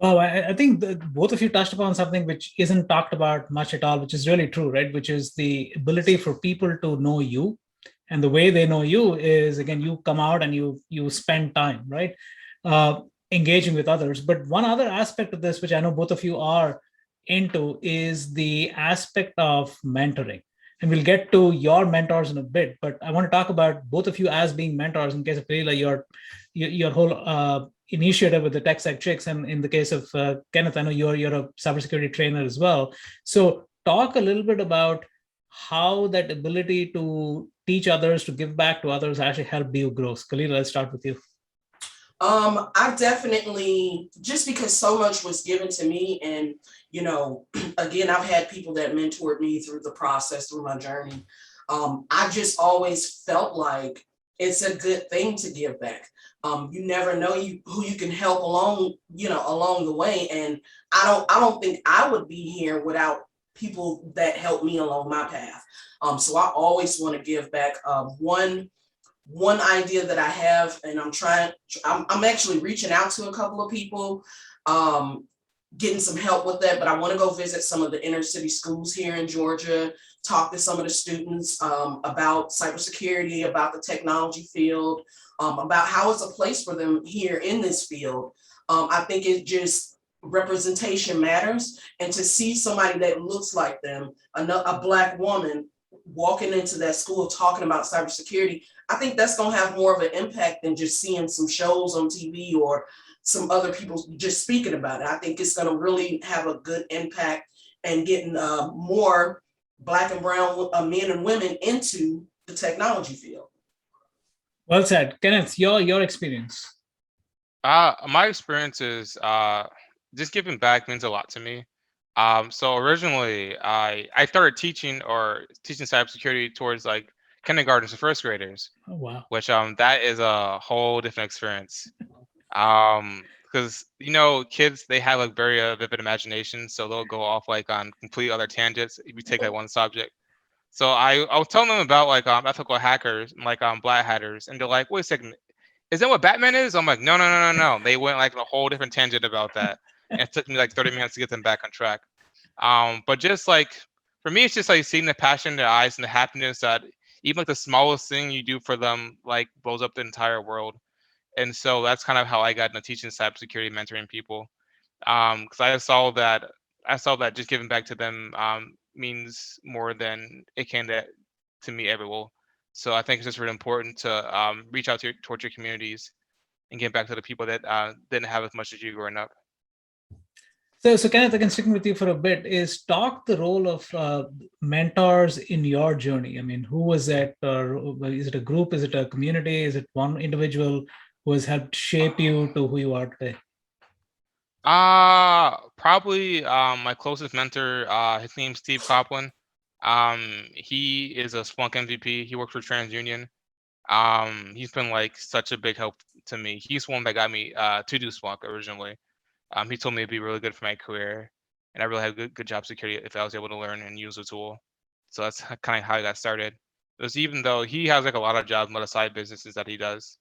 Well, I think that both of you touched upon something which isn't talked about much at all, which is really true, right? Which is the ability for people to know you. And the way they know you is, again, you come out and you spend time, right? Uh, Engaging with others. But one other aspect of this, which I know both of you are into, is the aspect of mentoring. And we'll get to your mentors in a bit, but I want to talk about both of you as being mentors. In case of Khalilah, your whole initiative with the tech sec chicks, and in the case of Kenneth, I know you're a cybersecurity trainer as well. So talk a little bit about how that ability to teach others, to give back to others, actually helped you grow. Khalilah, let's start with you. I definitely, just because so much was given to me, and again, I've had people that mentored me through the process, through my journey. I just always felt like it's a good thing to give back. You never know who you can help along the way, and I don't think I would be here without people that helped me along my path. So I always want to give back. One idea that I have, and I'm actually reaching out to a couple of people, getting some help with that, but I want to go visit some of the inner city schools here in Georgia, talk to some of the students about cybersecurity, about the technology field, about how it's a place for them here in this field. I think it just representation matters, and to see somebody that looks like them, a Black woman walking into that school talking about cybersecurity, I think that's going to have more of an impact than just seeing some shows on TV or some other people just speaking about it. I think it's going to really have a good impact and getting more Black and brown men and women into the technology field. Well said. Kenneth, your experience. My experience is just giving back means a lot to me. So originally, I started teaching cybersecurity towards like kindergartens and first graders, Oh, wow. which that is a whole different experience. Because kids, they have like very vivid imagination, so they'll go off like on complete other tangents if you take like one subject. So I was telling them about like ethical hackers and like black hatters, and they're like, wait a second, is that what Batman is? I'm like, no, no, no, no, no. They went like a whole different tangent about that, and it took me like 30 minutes to get them back on track. But just like for me, it's just like seeing the passion in their eyes and the happiness that even like the smallest thing you do for them like blows up the entire world. And so that's kind of how I got into teaching cybersecurity, mentoring people. Because I saw that just giving back to them means more than it can to me ever will. So I think it's just really important to reach out towards your communities and get back to the people that didn't have as much as you growing up. So Kenneth, again, sticking with you for a bit, is talk the role of mentors in your journey. I mean, who was that? Is it a group? Is it a community? Is it one individual who has helped shape you to who you are today? Probably my closest mentor, his name's Steve Coplin. He is a Splunk MVP. He works for TransUnion. He's been like such a big help to me. He's one that got me to do Splunk originally. He told me it'd be really good for my career, and I really had good job security if I was able to learn and use the tool. So that's kind of how I got started. It was even though he has like a lot of jobs, a lot of side businesses that he does.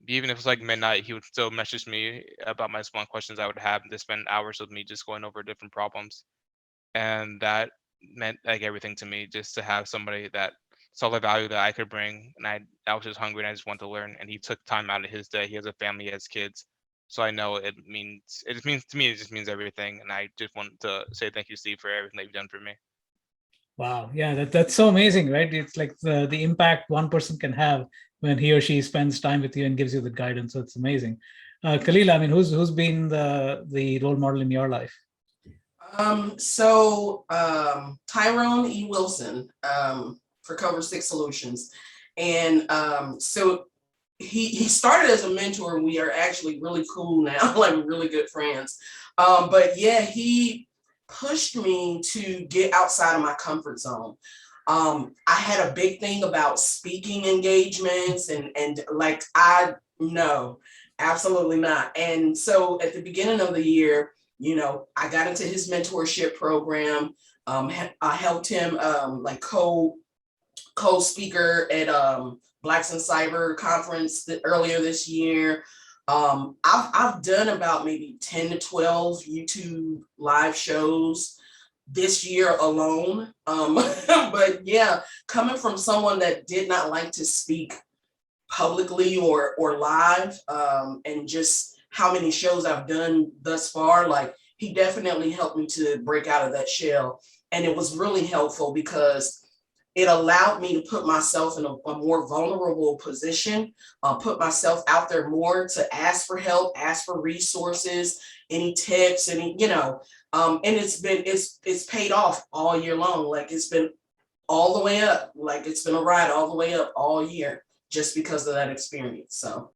Even if it's like midnight, he would still message me about my Splunk questions I would have, and to spend hours with me just going over different problems. And that meant like everything to me, just to have somebody that saw the value that I could bring. And I was just hungry and I just wanted to learn. And he took time out of his day. He has a family, he has kids. So I know it just means to me, it just means everything. And I just want to say thank you, Steve, for everything that you've done for me. Wow, yeah, that's so amazing, right? It's like the impact one person can have when he or she spends time with you and gives you the guidance. So it's amazing. Khalilah, I mean, who's been the role model in your life? Tyrone E. Wilson, for Cover Six Solutions. And so he started as a mentor, and we are actually really cool now, like really good friends. But yeah, he pushed me to get outside of my comfort zone. I had a big thing about speaking engagements, and like I no, absolutely not. And so at the beginning of the year, I got into his mentorship program. I helped him like co-speaker at Blacks in Cyber conference earlier this year. I've done about maybe 10 to 12 YouTube live shows this year alone. But yeah, coming from someone that did not like to speak publicly or live, and just how many shows I've done thus far, like he definitely helped me to break out of that shell. And it was really helpful because it allowed me to put myself in a more vulnerable position, put myself out there more to ask for help, ask for resources, any tips, any, and it's paid off all year long. Like it's been all the way up, like it's been a ride all the way up all year just because of that experience. So